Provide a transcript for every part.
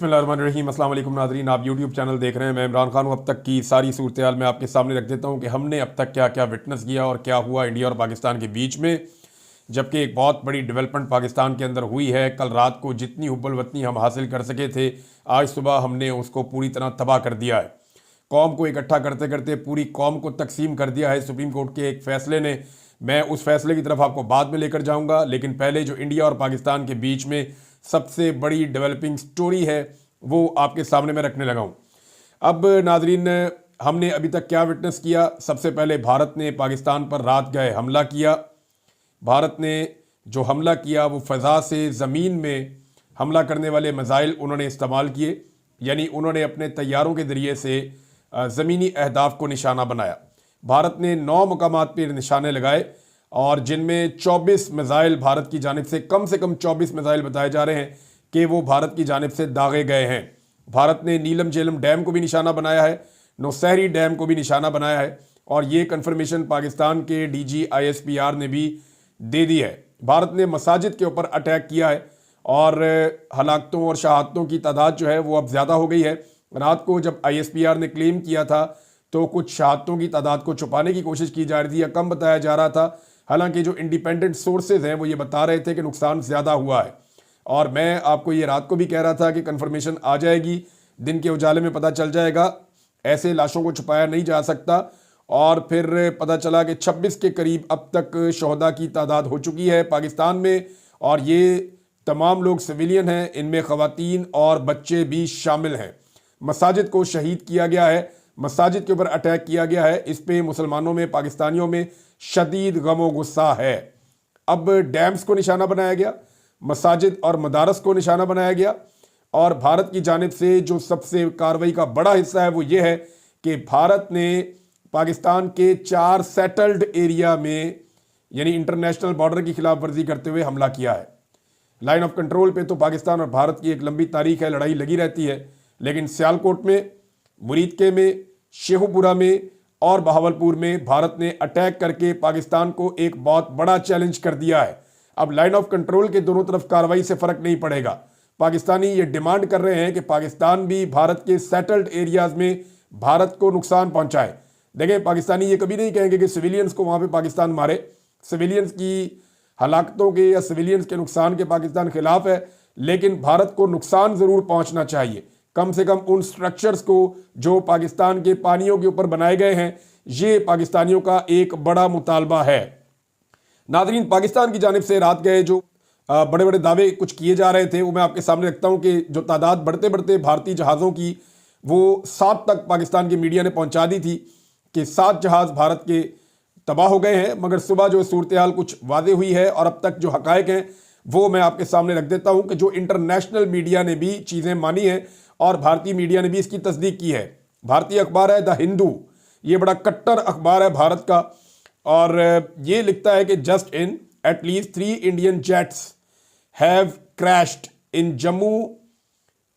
बिस्मिल्लाहिर्रहमानिर्रहीम। अस्सलाम वालेकुम नाज़रीन, आप यूट्यूब चैनल देख रहे हैं। मैं इमरान खान हूँ। अब तक की सारी सूरत-ए-हाल मैं आपके सामने रख देता हूँ कि हमने अब तक क्या क्या विटनेस किया और क्या हुआ इंडिया और पाकिस्तान के बीच में, जबकि एक बहुत बड़ी डेवलपमेंट पाकिस्तान के अंदर हुई है। कल रात को जितनी हुब्बल वतनी हम हासिल कर सके थे, आज सुबह हमने उसको पूरी तरह तबाह कर दिया है। कौम को इकट्ठा करते करते पूरी कौम को तकसीम कर दिया है सुप्रीम कोर्ट के एक फ़ैसले ने। मैं उस फैसले की तरफ आपको बाद में लेकर जाऊंगा, लेकिन पहले जो इंडिया और पाकिस्तान के बीच में सबसे बड़ी डेवलपिंग स्टोरी है वो आपके सामने मैं रखने लगा हूँ। अब नाजरीन, हमने अभी तक क्या विटनेस किया। सबसे पहले भारत ने पाकिस्तान पर रात गए हमला किया। भारत ने जो हमला किया वो फ़ज़ा से ज़मीन में हमला करने वाले मिसाइल उन्होंने इस्तेमाल किए, यानी उन्होंने अपने तैयारों के ज़रिए से ज़मीनी अहदाफ को निशाना बनाया। भारत ने 9 मकामात पर निशाने लगाए और जिनमें 24 मिसाइल भारत की जानिब से कम 24 मिसाइल बताए जा रहे हैं कि वो भारत की जानिब से दागे गए हैं। भारत ने नीलम झेलम डैम को भी निशाना बनाया है, नौशहरी डैम को भी निशाना बनाया है और ये कन्फर्मेशन पाकिस्तान के DG ISPR ने भी दे दी है। भारत ने मसाजिद के ऊपर अटैक किया है और हलाकतों और शहादतों की तादाद जो है वो अब ज़्यादा हो गई है। रात को जब ISPR ने क्लेम किया था तो कुछ शहादतों की तादाद को छुपाने की कोशिश की जा रही थी या कम बताया जा रहा था, हालांकि जो इंडिपेंडेंट सोर्सेज हैं वो ये बता रहे थे कि नुकसान ज़्यादा हुआ है। और मैं आपको ये रात को भी कह रहा था कि कन्फर्मेशन आ जाएगी, दिन के उजाले में पता चल जाएगा। ऐसे लाशों को छुपाया नहीं जा सकता। और फिर पता चला कि 26 के करीब अब तक शहदा की तादाद हो चुकी है पाकिस्तान में, और ये तमाम लोग सिविलियन हैं, इनमें ख़वातीन और बच्चे भी शामिल हैं। मसाजिद को शहीद किया गया है, मसाजिद के ऊपर अटैक किया गया है। इस पे मुसलमानों में, पाकिस्तानियों में शदीद गम व गुस्सा है। अब डैम्स को निशाना बनाया गया, मसाजिद और मदारस को निशाना बनाया गया, और भारत की जानिब से जो सबसे कार्रवाई का बड़ा हिस्सा है वो ये है कि भारत ने पाकिस्तान के 4 सेटल्ड एरिया में, यानी इंटरनेशनल बॉर्डर की खिलाफ वर्जी करते हुए हमला किया है। लाइन ऑफ कंट्रोल पे तो पाकिस्तान और भारत की एक लंबी तारीख है, लड़ाई लगी रहती है, लेकिन सियालकोट में, मुरीदके में, शेखुपुरा में और बहावलपुर में भारत ने अटैक करके पाकिस्तान को एक बहुत बड़ा चैलेंज कर दिया है। अब लाइन ऑफ कंट्रोल के दोनों तरफ कार्रवाई से फर्क नहीं पड़ेगा। पाकिस्तानी ये डिमांड कर रहे हैं कि पाकिस्तान भी भारत के सेटल्ड एरियाज में भारत को नुकसान पहुंचाए। देखें, पाकिस्तानी ये कभी नहीं कहेंगे कि सिविलियंस को वहां पे पाकिस्तान मारे। सिविलियंस की हलाकतों के या सिविलियंस के नुकसान के पाकिस्तान खिलाफ है, लेकिन भारत को नुकसान जरूर पहुंचना चाहिए, कम से कम उन स्ट्रक्चर्स को जो पाकिस्तान के पानियों के ऊपर बनाए गए हैं। ये पाकिस्तानियों का एक बड़ा मुतालबा है। नाज़रीन, पाकिस्तान की जानिब से रात गए जो बड़े बड़े दावे कुछ किए जा रहे थे वो मैं आपके सामने रखता हूं कि जो तादाद बढ़ते बढ़ते भारतीय जहाज़ों की वो 7 तक पाकिस्तान की मीडिया ने पहुंचा दी थी कि 7 जहाज़ भारत के तबाह हो गए हैं। मगर सुबह जो सूरत हाल कुछ वाज़े हुई है और अब तक जो हकायक हैं वो मैं आपके सामने रख देता हूं कि जो इंटरनेशनल मीडिया ने भी चीज़ें मानी हैं और भारतीय मीडिया ने भी इसकी तस्दीक की है। भारतीय अखबार है द हिंदू, ये बड़ा कट्टर अखबार है भारत का, और ये लिखता है कि just in at least 3 Indian jets have crashed in Jammu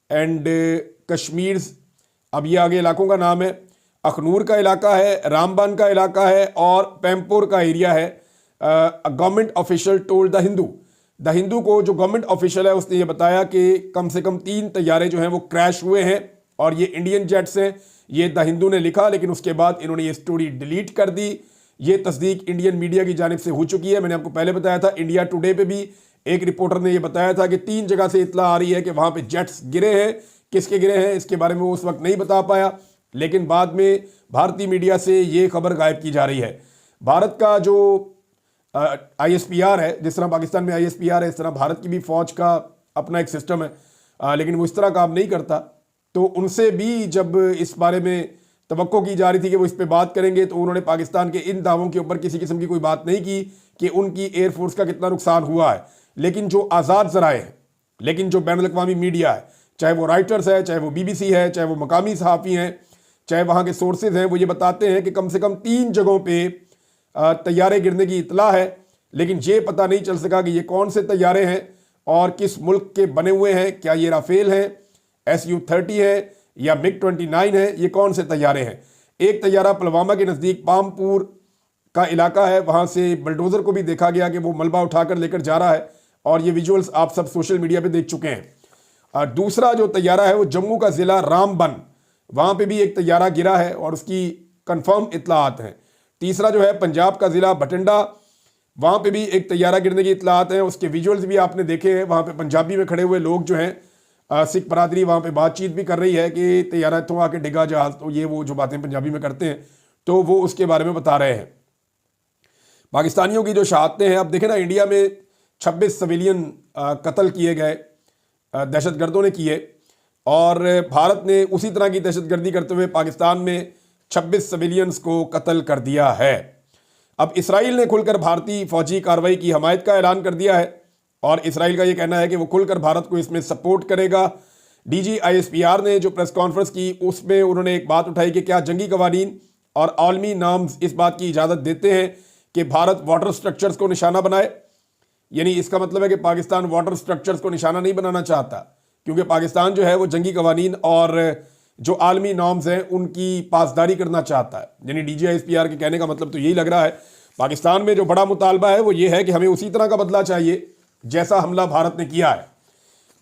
and Kashmir. अब ये आगे इलाकों का नाम है, अखनूर का इलाका है, रामबन का इलाका है और पैमपुर का एरिया है। Government official told the Hindu. The Hindu को जो गवर्नमेंट ऑफिशियल है उसने ये बताया कि कम से कम 3 तैयारे जो हैं वो क्रैश हुए हैं और ये इंडियन जेट्स हैं। ये द हिंदू ने लिखा, लेकिन उसके बाद इन्होंने ये स्टोरी डिलीट कर दी। ये तस्दीक इंडियन मीडिया की जानिब से हो चुकी है। मैंने आपको पहले बताया था, इंडिया टुडे पे भी एक रिपोर्टर ने यह बताया था कि 3 जगह से इतला आ रही है कि वहां पे जेट्स गिरे हैं। किसके गिरे हैं इसके बारे में वो उस वक्त नहीं बता पाया, लेकिन बाद में भारतीय मीडिया से ये खबर गायब की जा रही है। भारत का जो ISPR है, जिस तरह पाकिस्तान में ISPR है, इस तरह भारत की भी फौज का अपना एक सिस्टम है, लेकिन वो इस तरह काम नहीं करता। तो उनसे भी जब इस बारे में तवक्को की जा रही थी कि वो इस पे बात करेंगे, तो उन्होंने पाकिस्तान के इन दावों के ऊपर किसी किस्म की कोई बात नहीं की कि उनकी एयरफोर्स का कितना नुकसान हुआ है। लेकिन जो आज़ाद ज़राए हैं, लेकिन जो बैनुल अक़वामी मीडिया है, चाहे वो राइटर्स है, चाहे वो BBC है, चाहे वो मकामी सहाफ़ी हैं, चाहे वहाँ के सोर्सेज हैं, वो ये बताते हैं कि कम से कम 3 जगहों पर तैयारे गिरने की इतला है, लेकिन ये पता नहीं चल सका कि ये कौन से तैयारे हैं और किस मुल्क के बने हुए हैं। क्या ये राफेल है, SU-30 है या MiG-29 है, ये कौन से तैयारे हैं। एक तैयारा पुलवामा के नज़दीक पामपुर का इलाका है, वहाँ से बलडोज़र को भी देखा गया कि वो मलबा उठाकर लेकर जा रहा है, और ये विजुअल्स आप सब सोशल मीडिया पे देख चुके हैं। دوسرا جو طیارہ ہے وہ جموں کا ضلع رام بن، وہاں پہ بھی ایک طیارہ گرا ہے اور اس کی کنفرم اطلاعات ہیں۔ تیسرا جو ہے پنجاب کا ضلع بٹنڈا، وہاں پہ بھی ایک طیارہ گرنے کی اطلاعات ہیں، اس کے ویجولز بھی آپ نے دیکھے ہیں، وہاں پہ پنجابی میں کھڑے ہوئے لوگ جو ہیں سکھ برادری وہاں پہ بات چیت بھی کر رہی ہے کہ طیارہ تو آ کے ڈگا جہاز، تو یہ وہ جو باتیں پنجابی میں کرتے ہیں تو وہ اس کے بارے میں بتا رہے ہیں۔ پاکستانیوں کی جو شہادتیں ہیں، اب دیکھیں نا، انڈیا میں 26 سویلین قتل کیے گئے، دہشت گردوں نے کیے، اور بھارت نے اسی طرح کی دہشت گردی کرتے ہوئے پاکستان میں 26 سویلینز کو قتل کر دیا ہے۔ اب اسرائیل نے کھل کر بھارتی فوجی کارروائی کی حمایت کا اعلان کر دیا ہے، اور اسرائیل کا یہ کہنا ہے کہ وہ کھل کر بھارت کو اس میں سپورٹ کرے گا۔ ڈی جی ISPR نے جو پریس کانفرنس کی، اس میں انہوں نے ایک بات اٹھائی کہ کیا جنگی قوانین اور عالمی نارمز اس بات کی اجازت دیتے ہیں کہ بھارت واٹر سٹرکچرز کو نشانہ بنائے؟ یعنی اس کا مطلب ہے کہ پاکستان واٹر سٹرکچرز کو نشانہ نہیں بنانا چاہتا، کیونکہ پاکستان جو ہے وہ جنگی قوانین اور جو عالمی نارمز ہیں ان کی پاسداری کرنا چاہتا ہے۔ یعنی ڈی جی ISPR کے کہنے کا مطلب تو یہی لگ رہا ہے، پاکستان میں جو بڑا مطالبہ ہے وہ یہ ہے کہ ہمیں اسی طرح کا بدلہ چاہیے جیسا حملہ بھارت نے کیا ہے۔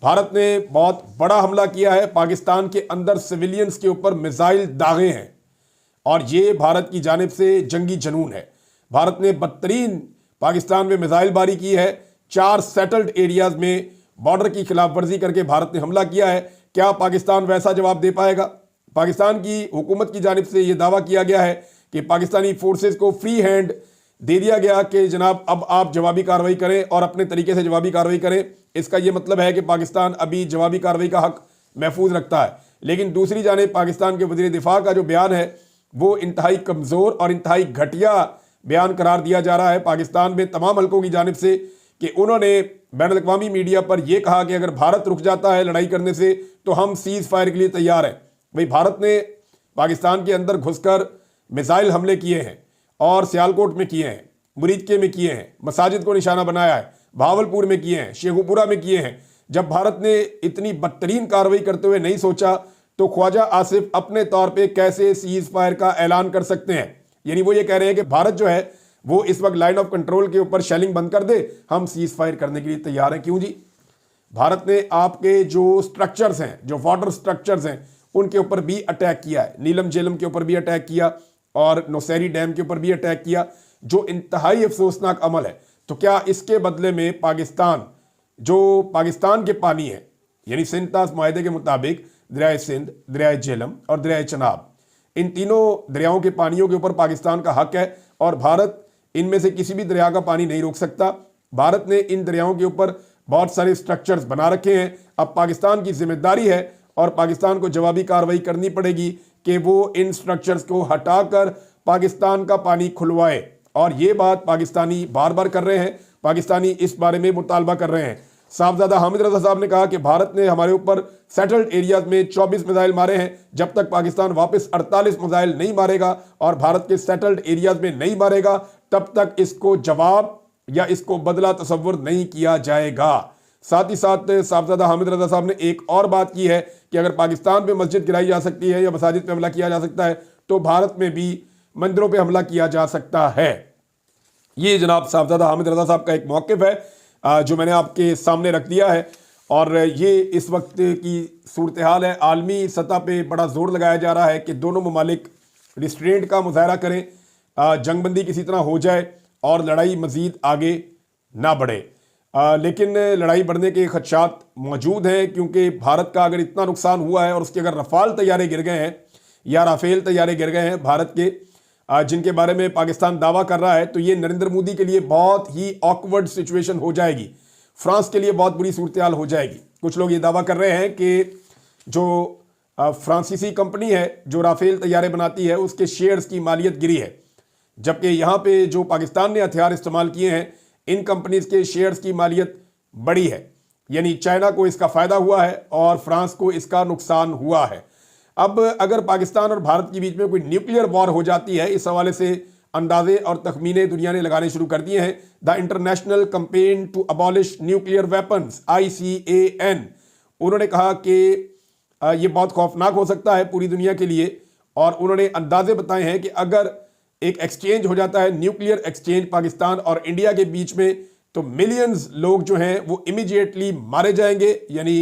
بھارت نے بہت بڑا حملہ کیا ہے، پاکستان کے اندر سویلینز کے اوپر میزائل داغے ہیں، اور یہ بھارت کی جانب سے جنگی جنون ہے۔ بھارت نے بدترین پاکستان میں میزائل باری کی ہے، 4 سیٹلڈ ایریاز میں بارڈر کی خلاف ورزی کر کے بھارت نے حملہ کیا ہے۔ کیا پاکستان ویسا جواب دے پائے گا؟ پاکستان کی حکومت کی جانب سے یہ دعویٰ کیا گیا ہے کہ پاکستانی فورسز کو فری ہینڈ دے دیا گیا کہ جناب اب آپ جوابی کارروائی کریں اور اپنے طریقے سے جوابی کارروائی کریں۔ اس کا یہ مطلب ہے کہ پاکستان ابھی جوابی کارروائی کا حق محفوظ رکھتا ہے، لیکن دوسری جانب پاکستان کے وزیر دفاع کا جو بیان ہے وہ انتہائی کمزور اور انتہائی گھٹیا بیان قرار دیا جا رہا ہے پاکستان میں تمام حلقوں کی جانب سے، کہ انہوں نے بین الاقوامی میڈیا پر یہ کہا کہ اگر بھارت رک جاتا ہے لڑائی کرنے سے تو ہم سیز فائر کے لیے تیار ہیں۔ بھئی بھارت نے پاکستان کے اندر گھس کر میزائل حملے کیے ہیں، اور سیالکوٹ میں کیے ہیں، مریدکے میں کیے ہیں، مساجد کو نشانہ بنایا ہے، بھاولپور میں کیے ہیں، شیخوپورہ میں کیے ہیں۔ جب بھارت نے اتنی بدترین کارروائی کرتے ہوئے نہیں سوچا تو خواجہ آصف اپنے طور پہ کیسے سیز فائر کا اعلان کر سکتے ہیں؟ یعنی وہ یہ کہہ رہے ہیں کہ بھارت جو ہے وہ اس وقت لائن آف کنٹرول کے اوپر شیلنگ بند کر دے، ہم سیز فائر کرنے کے لیے تیار ہیں۔ کیوں جی؟ بھارت نے آپ کے جو سٹرکچرز ہیں، جو واٹر سٹرکچرز ہیں، ان کے اوپر بھی اٹیک کیا ہے، نیلم جیلم کے اوپر بھی اٹیک کیا، اور نوسیری ڈیم کے اوپر بھی اٹیک کیا، جو انتہائی افسوسناک عمل ہے۔ تو کیا اس کے بدلے میں پاکستان، جو پاکستان کے پانی ہے، یعنی سندھ طاس معاہدے کے مطابق دریائے سندھ، دریائے جہلم اور دریائے چناب، ان تینوں دریاؤں کے پانیوں کے اوپر پاکستان کا حق ہے، اور بھارت ان میں سے کسی بھی دریا کا پانی نہیں روک سکتا۔ بھارت نے ان دریاؤں کے اوپر بہت سارے سٹرکچرز بنا رکھے ہیں، اب پاکستان کی ذمہ داری ہے اور پاکستان کو جوابی کارروائی کرنی پڑے گی کہ وہ ان سٹرکچرز کو ہٹا کر پاکستان کا پانی کھلوائے، اور یہ بات پاکستانی بار بار کر رہے ہیں، پاکستانی اس بارے میں مطالبہ کر رہے ہیں۔ صاحبزادہ حامد رضا صاحب نے کہا کہ بھارت نے ہمارے اوپر سیٹلڈ ایریاز میں 24 میزائل مارے ہیں، جب تک پاکستان واپس 48 میزائل نہیں مارے گا اور بھارت کے سیٹلڈ ایریاز میں نہیں مارے گا، تب تک اس کو جواب یا اس کو بدلہ تصور نہیں کیا جائے گا۔ ساتھ ہی ساتھ صاحبزادہ حامد رضا صاحب نے ایک اور بات کی ہے کہ اگر پاکستان پہ مسجد گرائی جا سکتی ہے یا مساجد پہ حملہ کیا جا سکتا ہے تو بھارت میں بھی مندروں پہ حملہ کیا جا سکتا ہے۔ یہ جناب صاحبزادہ حامد رضا صاحب کا ایک موقف ہے جو میں نے آپ کے سامنے رکھ دیا ہے، اور یہ اس وقت کی صورتحال ہے۔ عالمی سطح پہ بڑا زور لگایا جا رہا ہے کہ دونوں ممالک ریسٹرینٹ کا مظاہرہ کریں، جنگ بندی کسی طرح ہو جائے اور لڑائی مزید آگے نہ بڑھے، لیکن لڑائی بڑھنے کے خدشات موجود ہیں، کیونکہ بھارت کا اگر اتنا نقصان ہوا ہے اور اس کے اگر رفال طیارے گر گئے ہیں یا رافیل طیارے گر گئے ہیں بھارت کے، جن کے بارے میں پاکستان دعویٰ کر رہا ہے، تو یہ نریندر مودی کے لیے بہت ہی آکورڈ سچویشن ہو جائے گی، فرانس کے لیے بہت بری صورتحال ہو جائے گی۔ کچھ لوگ یہ دعویٰ کر رہے ہیں کہ جو فرانسیسی کمپنی ہے جو رافیل طیارے بناتی ہے، اس کے شیئرز کی مالیت گری ہے، جبکہ یہاں پہ جو پاکستان نے ہتھیار استعمال کیے ہیں ان کمپنیز کے شیئرز کی مالیت بڑی ہے، یعنی چائنا کو اس کا فائدہ ہوا ہے اور فرانس کو اس کا نقصان ہوا ہے۔ اب اگر پاکستان اور بھارت کے بیچ میں کوئی نیوکلیئر وار ہو جاتی ہے، اس حوالے سے اندازے اور تخمینے دنیا نے لگانے شروع کر دیے ہیں۔ The international campaign to abolish nuclear weapons ICAN، انہوں نے کہا کہ یہ بہت خوفناک ہو سکتا ہے پوری دنیا کے لیے، اور انہوں نے اندازے بتائے ہیں کہ اگر ایک ایکسچینج ہو جاتا ہے، نیوکلیئر ایکسچینج پاکستان اور انڈیا کے بیچ میں، تو ملینز لوگ جو ہیں وہ امیجیٹلی مارے جائیں گے، یعنی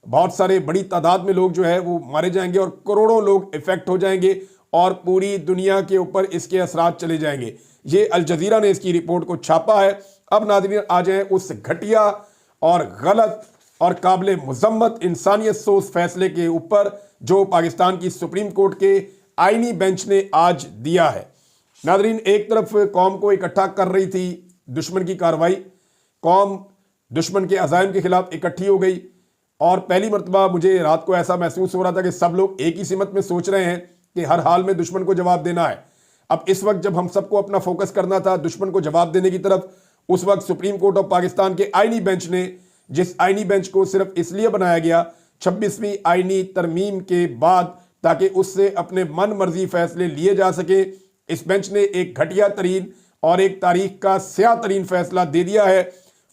بہت سارے بڑی تعداد میں لوگ جو ہے وہ مارے جائیں گے اور کروڑوں لوگ افیکٹ ہو جائیں گے اور پوری دنیا کے اوپر اس کے اثرات چلے جائیں گے۔ یہ الجزیرہ نے اس کی رپورٹ کو چھاپا ہے۔ اب ناظرین آ جائیں اس گھٹیا اور غلط اور قابل مذمت انسانیت سوز فیصلے کے اوپر جو پاکستان کی سپریم کورٹ کے آئینی بینچ نے آج دیا ہے۔ ناظرین ایک طرف قوم کو اکٹھا کر رہی تھی دشمن کی کارروائی، قوم دشمن کے عزائم کے خلاف اکٹھی ہو گئی، اور پہلی مرتبہ مجھے رات کو ایسا محسوس ہو رہا تھا کہ سب لوگ ایک ہی سمت میں سوچ رہے ہیں کہ ہر حال میں دشمن کو جواب دینا ہے۔ اب اس وقت جب ہم سب کو اپنا فوکس کرنا تھا دشمن کو جواب دینے کی طرف، اس وقت سپریم کورٹ آف پاکستان کے آئینی بینچ نے، جس آئینی بینچ کو صرف اس لیے بنایا گیا 26ویں آئینی ترمیم کے بعد تاکہ اس سے اپنے من مرضی فیصلے لیے جا سکے، اس بینچ نے ایک گھٹیا ترین اور ایک تاریخ کا سیاہ ترین فیصلہ دے دیا ہے۔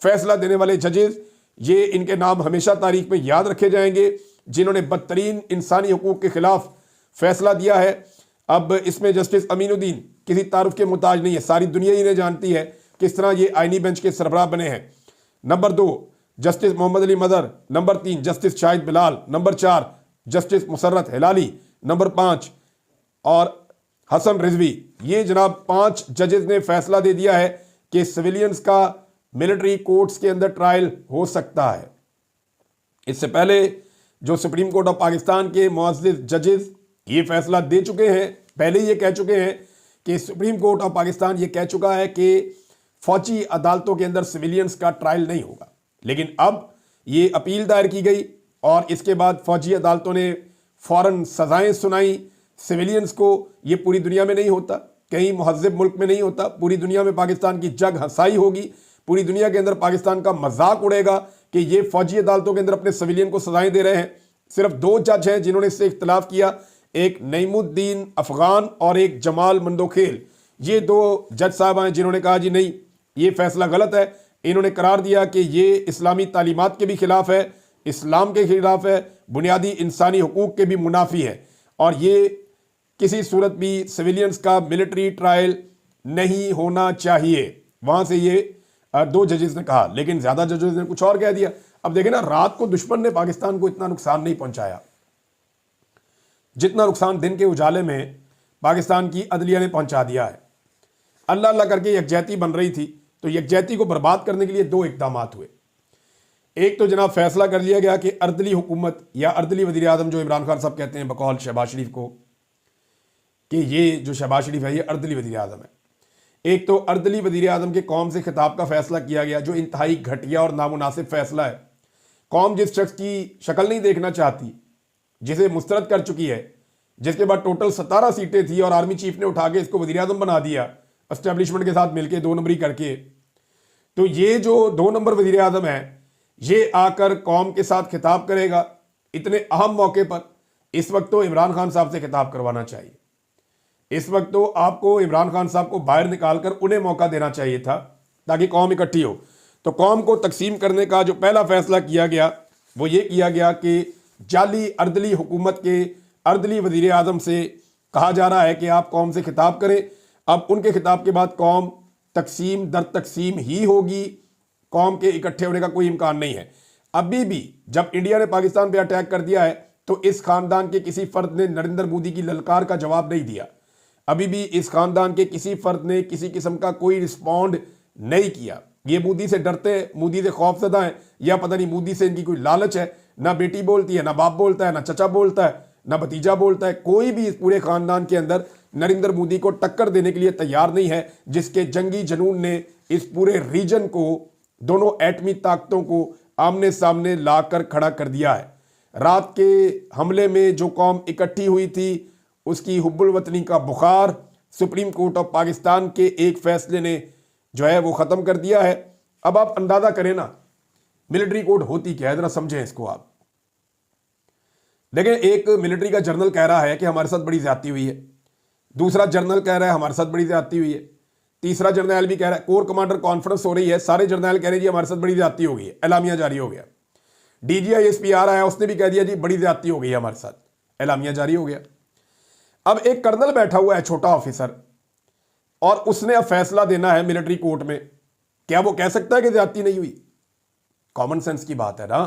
فیصلہ دینے والے ججز، یہ ان کے نام ہمیشہ تاریخ میں یاد رکھے جائیں گے، جنہوں نے بدترین انسانی حقوق کے خلاف فیصلہ دیا ہے۔ اب اس میں جسٹس امین الدین کسی تعارف کے محتاج نہیں ہے، ساری دنیا انہیں جانتی ہے کس طرح یہ آئینی بینچ کے سربراہ بنے ہیں۔ نمبر 2 جسٹس محمد علی مظہر، نمبر 3 جسٹس شاہد بلال، نمبر 4 جسٹس مسرت ہلالی، نمبر 5 اور حسن رضوی۔ یہ جناب 5 ججز نے فیصلہ دے دیا ہے کہ سویلینز کا ملٹری کورٹس کے اندر ٹرائل ہو سکتا ہے۔ اس سے پہلے جو سپریم کورٹ آف پاکستان کے معزز ججز یہ فیصلہ دے چکے ہیں، پہلے یہ کہہ چکے ہیں کہ سپریم کورٹ آف پاکستان یہ کہہ چکا ہے کہ فوجی عدالتوں کے اندر سویلینز کا ٹرائل نہیں ہوگا، لیکن اب یہ اپیل دائر کی گئی اور اس کے بعد فوجی عدالتوں نے فوراً سزائیں سنائیں سویلینز کو۔ یہ پوری دنیا میں نہیں ہوتا، کہیں مہذب ملک میں نہیں ہوتا، پوری دنیا میں پاکستان کی جگ ہنسائی ہوگی، پوری دنیا کے اندر پاکستان کا مذاق اڑے گا کہ یہ فوجی عدالتوں کے اندر اپنے سویلین کو سزائیں دے رہے ہیں۔ صرف 2 جج ہیں جنہوں نے اس سے اختلاف کیا، ایک نعیم الدین افغان اور ایک جمال مندوخیل۔ یہ 2 جج صاحب ہیں جنہوں نے کہا جی نہیں یہ فیصلہ غلط ہے۔ انہوں نے قرار دیا کہ یہ اسلامی تعلیمات کے بھی خلاف ہے، اسلام کے خلاف ہے، بنیادی انسانی حقوق کے بھی منافی ہے، اور یہ کسی صورت بھی سویلینز کا ملٹری ٹرائل نہیں ہونا چاہیے۔ وہاں سے یہ 2 ججز نے کہا، لیکن زیادہ ججز نے کچھ اور کہہ دیا۔ اب دیکھیں نا، رات کو دشمن نے پاکستان کو اتنا نقصان نہیں پہنچایا جتنا نقصان دن کے اجالے میں پاکستان کی عدلیہ نے پہنچا دیا ہے۔ اللہ اللہ کر کے یکجہتی بن رہی تھی، تو یکجہتی کو برباد کرنے کے لیے 2 اقدامات ہوئے۔ ایک تو جناب فیصلہ کر لیا گیا کہ اردلی حکومت یا اردلی وزیر اعظم جو عمران خان صاحب کہتے ہیں بقول شہباز شریف کو کہ یہ جو شہباز شریف ہے یہ اردلی وزیر اعظم ہے، ایک تو اردلی وزیر اعظم کے قوم سے خطاب کا فیصلہ کیا گیا جو انتہائی گھٹیا اور نامناسب فیصلہ ہے۔ قوم جس شخص کی شکل نہیں دیکھنا چاہتی، جسے مسترد کر چکی ہے، جس کے بعد ٹوٹل 17 سیٹیں تھی اور آرمی چیف نے اٹھا کے اس کو وزیر اعظم بنا دیا اسٹیبلشمنٹ کے ساتھ مل کے 2 نمبری کر کے، تو یہ جو 2 نمبر وزیر اعظم ہے یہ آ کر قوم کے ساتھ خطاب کرے گا اتنے اہم موقع پر۔ اس وقت تو عمران خان صاحب سے خطاب کروانا چاہیے، اس وقت تو آپ کو عمران خان صاحب کو باہر نکال کر انہیں موقع دینا چاہیے تھا تاکہ قوم اکٹھی ہو۔ تو قوم کو تقسیم کرنے کا جو پہلا فیصلہ کیا گیا وہ یہ کیا گیا کہ جعلی اردلی حکومت کے اردلی وزیر اعظم سے کہا جا رہا ہے کہ آپ قوم سے خطاب کریں۔ اب ان کے خطاب کے بعد قوم تقسیم در تقسیم ہی ہوگی، قوم کے اکٹھے ہونے کا کوئی امکان نہیں ہے۔ ابھی بھی جب انڈیا نے پاکستان پہ اٹیک کر دیا ہے تو اس خاندان کے کسی فرد نے نریندر مودی کی للکار کا جواب نہیں دیا، ابھی بھی اس خاندان کے کسی فرد نے کسی قسم کا کوئی رسپونڈ نہیں کیا۔ یہ مودی سے ڈرتے ہیں، مودی سے خوف زدہ ہیں، یا پتہ نہیں مودی سے ان کی کوئی لالچ ہے۔ نہ بیٹی بولتی ہے، نہ باپ بولتا ہے، نہ چچا بولتا ہے، نہ بھتیجا بولتا ہے، کوئی بھی اس پورے خاندان کے اندر نریندر مودی کو ٹکر دینے کے لیے تیار نہیں ہے، جس کے جنگی جنون نے اس پورے ریجن کو، دونوں ایٹمی طاقتوں کو آمنے سامنے لا کر کھڑا کر دیا ہے۔ رات کے حملے میں جو قوم اکٹھی ہوئی تھی اس کی حب الوطنی کا بخار سپریم کورٹ آف پاکستان کے ایک فیصلے نے جو ہے وہ ختم کر دیا ہے۔ اب آپ اندازہ کریں نا ملٹری کورٹ ہوتی کیا ہے، ذرا سمجھیں اس کو آپ۔ دیکھیں، ایک ملٹری کا جنرل کہہ رہا ہے کہ ہمارے ساتھ بڑی زیادتی ہوئی ہے، دوسرا جنرل کہہ رہا ہے ہمارے ساتھ بڑی زیادتی ہوئی ہے، تیسرا جرنیل بھی کہہ رہا ہے، کور کمانڈر کانفرنس ہو رہی ہے، سارے جرنیل کہہ رہے ہیں جی ہمارے ساتھ بڑی زیادتی ہو گئی ہے، اعلامیہ جاری ہو گیا۔ D G I S P آ رہا ہے، اس نے بھی کہہ دیا جی بڑی زیادتی ہو گئی ہے ہمارے ساتھ، اعلامیہ جاری ہو گیا۔ اب ایک کرنل بیٹھا ہوا ہے، چھوٹا آفیسر، اور اس نے اب فیصلہ دینا ہے ملٹری کورٹ میں، کیا وہ کہہ سکتا ہے کہ زیادتی نہیں ہوئی؟ کامن سینس کی بات ہے نا،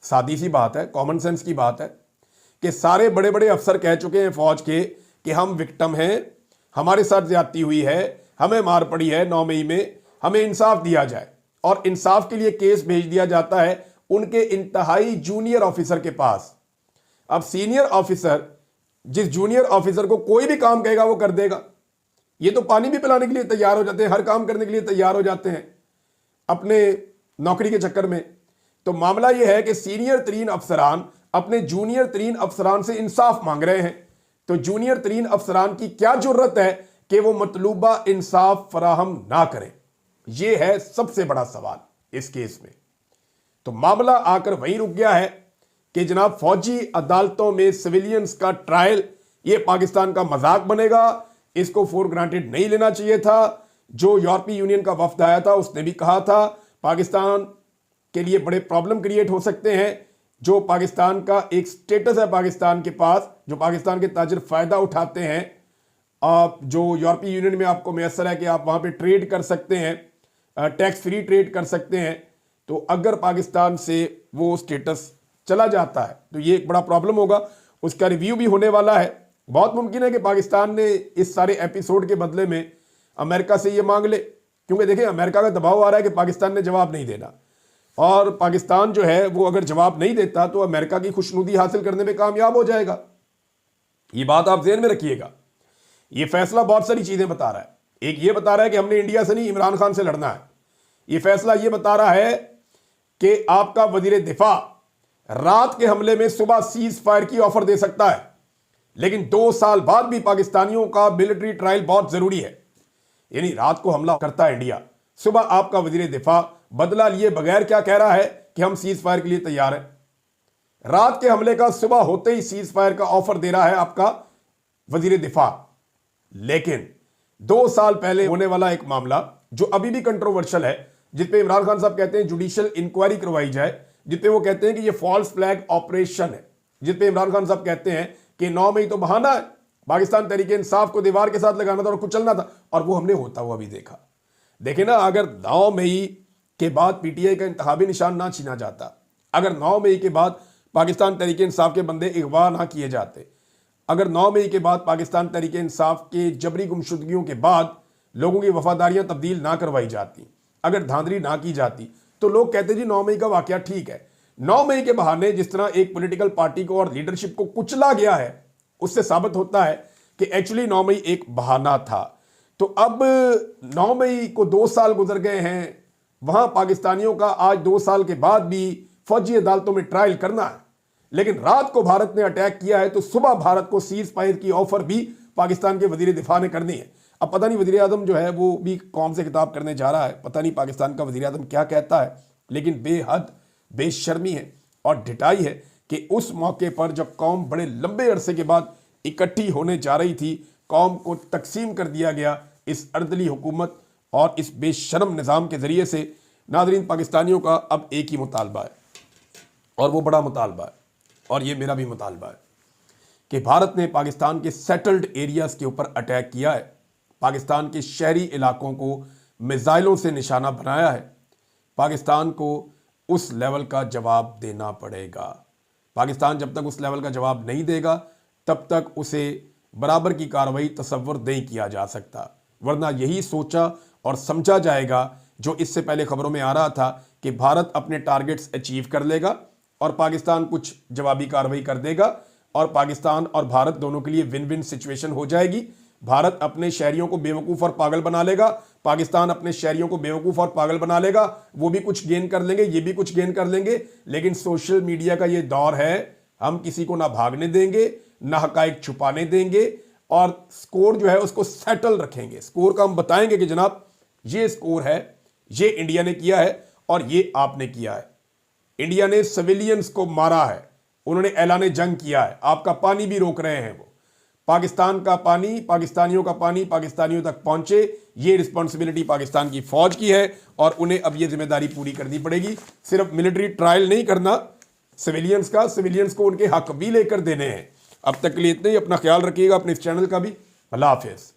सादी सी बात है, कॉमन सेंस की बात है कि सारे बड़े बड़े अफसर कह चुके हैं फौज के कि हम विक्टिम हैं, हमारे साथ ज्यादती हुई है, हमें मार पड़ी है 9 मई में, हमें इंसाफ दिया जाए। और इंसाफ के लिए केस भेज दिया जाता है उनके इंतहाई जूनियर ऑफिसर के पास। अब सीनियर ऑफिसर जिस जूनियर ऑफिसर को कोई भी काम कहेगा वो कर देगा। ये तो पानी भी पिलाने के लिए तैयार हो जाते हैं, हर काम करने के लिए तैयार हो जाते हैं अपने नौकरी के चक्कर में। तो मामला यह है कि सीनियर तरीन अफसरान अपने जूनियर तरीन अफसरान से इंसाफ मांग रहे हैं। तो जूनियर तरीन अफसरान की क्या जरूरत है कि वो मतलूबा इंसाफ फराहम ना करें? यह है सबसे बड़ा सवाल इस केस में। तो मामला आकर वहीं रुक गया है कि जनाब फौजी अदालतों में सिविलियंस का ट्रायल ये पाकिस्तान का मजाक बनेगा, इसको फॉर ग्रांटेड नहीं लेना चाहिए था। जो यूरोपीय यूनियन का वफ्द आया था उसने भी कहा था पाकिस्तान के लिए बड़े प्रॉब्लम क्रिएट हो सकते हैं। जो पाकिस्तान का एक स्टेटस है पाकिस्तान के पास, जो पाकिस्तान के ताजिर फायदा उठाते हैं, आप जो यूरोपीय यूनियन में आपको मैसर है कि आप वहां पे ट्रेड कर सकते हैं, टैक्स फ्री ट्रेड कर सकते हैं, तो अगर पाकिस्तान से वो स्टेटस चला जाता है तो ये एक बड़ा प्रॉब्लम होगा। उसका रिव्यू भी होने वाला है। बहुत मुमकिन है कि पाकिस्तान ने इस सारे एपिसोड के बदले में अमेरिका से ये मांग ले, क्योंकि देखिए अमेरिका का दबाव आ रहा है कि पाकिस्तान ने जवाब नहीं देना, और पाकिस्तान जो है वो अगर जवाब नहीं देता तो अमेरिका की खुशनुदी हासिल करने में कामयाब हो जाएगा। ये बात आप ज़हन में रखिएगा। ये फैसला बहुत सारी चीजें बता रहा है। एक ये बता रहा है कि हमने इंडिया से नहीं इमरान खान से लड़ना है। ये फैसला ये बता रहा है कि आपका वजीर दिफा रात के हमले में सुबह सीज फायर की ऑफर दे सकता है, लेकिन 2 साल बाद भी पाकिस्तानियों का मिलिट्री ट्रायल बहुत जरूरी है। यानी रात को हमला करता है इंडिया, सुबह आपका वजीर दिफा बदला लिए बगैर क्या कह रहा है कि हम सीज फायर के लिए तैयार हैं। रात के हमले का सुबह होते ही सीज फायर का ऑफर दे रहा है आपका वजीर दिफा। लेकिन 2 साल पहले होने वाला एक मामला जो अभी भी कंट्रोवर्शियल है, जिसपे इमरान खान साहब कहते हैं जुडिशियल इंक्वायरी करवाई जाए, जिसपे वो कहते हैं कि ये फॉल्स फ्लैग ऑपरेशन है, जिसपे इमरान खान साहब कहते हैं कि 9 मई तो बहाना है, पाकिस्तान तहरीक इंसाफ को दीवार के साथ लगाना था और कुचलना था, और वो हमने होता हुआ भी देखा। देखे ना, अगर 9 मई के बाद पीटीआई का इंतखाबी निशान ना छीना जाता, अगर 9 मई के बाद पाकिस्तान तहरीक इंसाफ के बंदे अगवा ना किए जाते, अगर 9 मई के बाद पाकिस्तान तहरीक इंसाफ के जबरी गुमशुदगियों के बाद लोगों की वफादारियां तब्दील ना करवाई जाती, अगर धांधली ना की जाती, तो लोग कहते जी 9 मई का वाकया ठीक है। 9 मई के बहाने जिस तरह एक पॉलिटिकल पार्टी को और लीडरशिप को कुचला गया है, उससे साबित होता है कि एक्चुअली 9 मई एक बहाना था। तो अब 9 मई को 2 साल गुजर गए हैं, वहां पाकिस्तानियों का आज 2 साल के बाद भी फौजी अदालतों में ट्रायल करना है, लेकिन रात को भारत ने अटैक किया है तो सुबह भारत को सीज फायर की ऑफर भी पाकिस्तान के वजीर दिफा ने करनी है। अब पता नहीं वजीर आजम जो है वो भी कौन से खिताब करने जा रहा है, पता नहीं पाकिस्तान का वजीर आजम क्या कहता है, लेकिन बेहद बेशर्मी है और ढिठाई है कि उस मौके पर जब कौम बड़े लंबे अरसे के बाद इकट्ठी होने जा रही थी, कौम को तकसीम कर दिया गया इस अर्दली हुकूमत और इस बेशर्म निज़ाम के ज़रिए से। नाज़रीन, पाकिस्तानियों का अब एक ही मुतालबा है, और वो बड़ा मुतालबा है, और ये मेरा भी मुतालबा है कि भारत ने पाकिस्तान के सेटल्ड एरियाज़ के ऊपर अटैक किया है, पाकिस्तान के शहरी इलाकों को मिसाइलों से निशाना बनाया है। पाकिस्तान को उस लेवल का जवाब देना पड़ेगा। पाकिस्तान जब तक उस लेवल का जवाब नहीं देगा तब तक उसे बराबर की कार्रवाई तसव्वुर नहीं किया जा सकता, वरना यही सोचा और समझा जाएगा जो इससे पहले खबरों में आ रहा था कि भारत अपने टारगेट्स अचीव कर लेगा और पाकिस्तान कुछ जवाबी कार्रवाई कर देगा, और पाकिस्तान और भारत दोनों के लिए विन विन सिचुएशन हो जाएगी। भारत अपने शहरियों को बेवकूफ़ और पागल बना लेगा, पाकिस्तान अपने शहरियों को बेवकूफ़ और पागल बना लेगा, वो भी कुछ गेन कर लेंगे, ये भी कुछ गेन कर लेंगे। लेकिन सोशल मीडिया का ये दौर है, हम किसी को ना भागने देंगे, ना हकाइक छुपाने देंगे, और स्कोर जो है उसको सेटल रखेंगे। स्कोर का हम बताएंगे कि जनाब ये स्कोर है, ये इंडिया ने किया है और ये आपने किया है। इंडिया ने सिविलियंस को मारा है, उन्होंने ऐलान जंग किया है, आपका पानी भी रोक रहे हैं वो। पाकिस्तान का पानी, पाकिस्तानियों का पानी पाकिस्तानियों तक पहुंचे, ये रिस्पॉन्सिबिलिटी पाकिस्तान की फौज की है, और उन्हें अब ये जिम्मेदारी पूरी करनी पड़ेगी। सिर्फ मिलिट्री ट्रायल नहीं करना सिविलियंस का, सिविलियंस को उनके हक भी लेकर देने हैं। अब तक के लिए इतने ही। अपना ख्याल रखिएगा, अपने इस चैनल का भी। अल्लाह हाफिज़।